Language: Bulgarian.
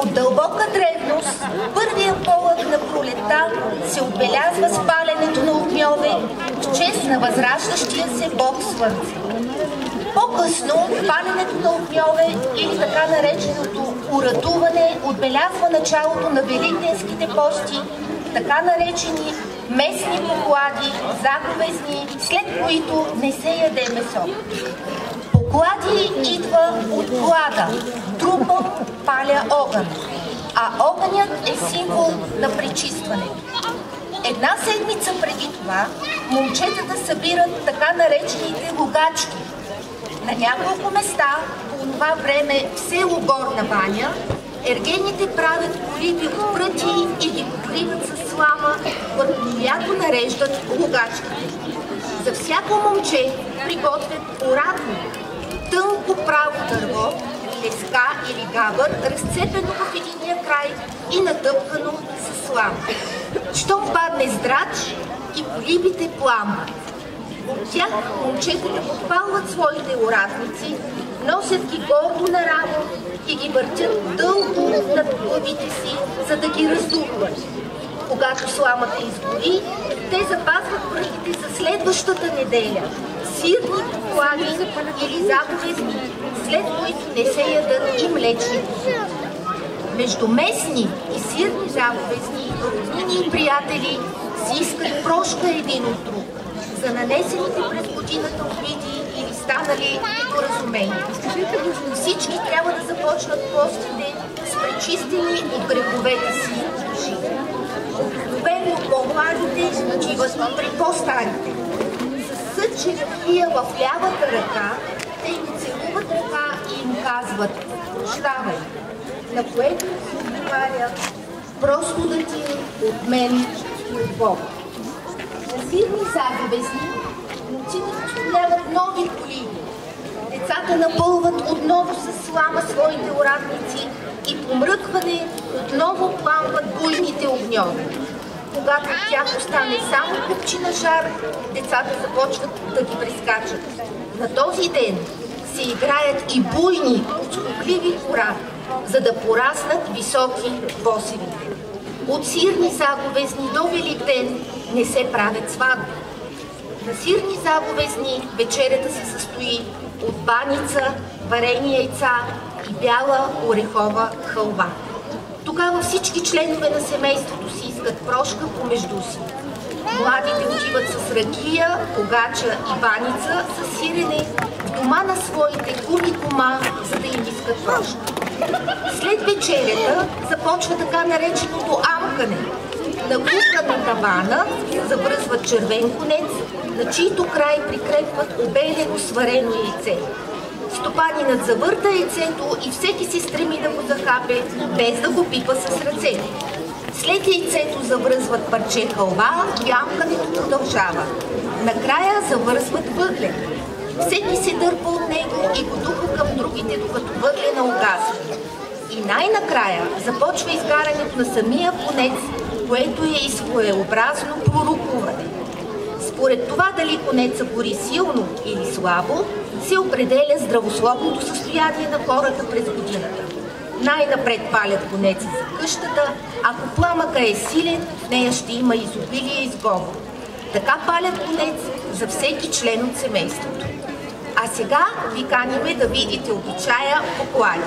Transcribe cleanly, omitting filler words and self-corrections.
От дълбока древност, първия полъх на пролетта се отбелязва с паленето на огньове в чест на възраждащия се бог Слънце. По-късно паленето на огньове или така нареченото уратуване отбелязва началото на великденските пости, така наречени местни поклади, заповедни, след които не се яде месо. Поклади идва от плада, трупа паля огън, а огънят е символ на пречистването. Една седмица преди това момчетата събират така наречените лугачки. На няколко места по това време в село Горна баня ергените правят колиби от пръти и ги покриват с слама, върху която нареждат лугачките. За всяко момче приготвят уратник, тънко право дърво, леска или габър, разцепено в единия край и натъпкано с слама. Щом падне здрач и колибите пламват. От тях момчетата подпалват своите уратници, носят ги гордо нарамо и ги въртят дълго над главите си, за да ги раздухват. Когато сламата изгори, те запазват пръстите за следващата неделя. Сирни поклади или заповедни, след които не се ядат и млечни продукти. Между местни и сирни заповедни, роднини и приятели си искат прошка един от друг за нанесените през годината обиди или станали недоразумения. Всички трябва да започнат постите с пречистени от греховете си души. Обикновено по-младите отиват при по-старите. Със съчервия в лявата ръка те им целуват ръка и им казват «Прощавай», на което се отговаря «Просто да ти от мен и от Бога». На сирни заповедни момците постановяват нови колиби. Децата напълват отново с слама своите уратници и по мръкване отново пламват буйните огньове. Когато от тях остане само купчина жар, децата започват да ги прескачат. На този ден се играят и буйни, скокливи хора, за да пораснат високи босевите. От сирни заповедни до Великден не се правят сватби. На сирни заповедни вечерята се състои от баница, варени яйца и бяла орехова халва. Тогава всички членове на семейството си искат прошка помежду си. Младите отиват с ракия, огача и баница с сирене в дома на своите куми кума, за да им искат прошка. След вечерята започва така нареченото амкане. На кука на тавана завръзват червен конец, на чийто край прикрепват обелено сварено яйце. Стопанинът завърта яйцето и всеки се стреми да го захапе, без да го пипа с ръце. След яйцето завръзват парче халва и амкането продължава. Накрая завързват въглен. Всеки се дърпа от него и го духа към другите, докато въглена угасва. И най-накрая започва изгарянето на самия конец, което е и своеобразно пророкуване. Според това дали конеца гори силно или слабо, се определя здравословното състояние на хората през годината. Най-напред палят конеца за къщата, ако пламъка е силен, в нея ще има изобилие и сговор. Така палят конец за всеки член от семейството. А сега ви каниме да видите обичая поклади.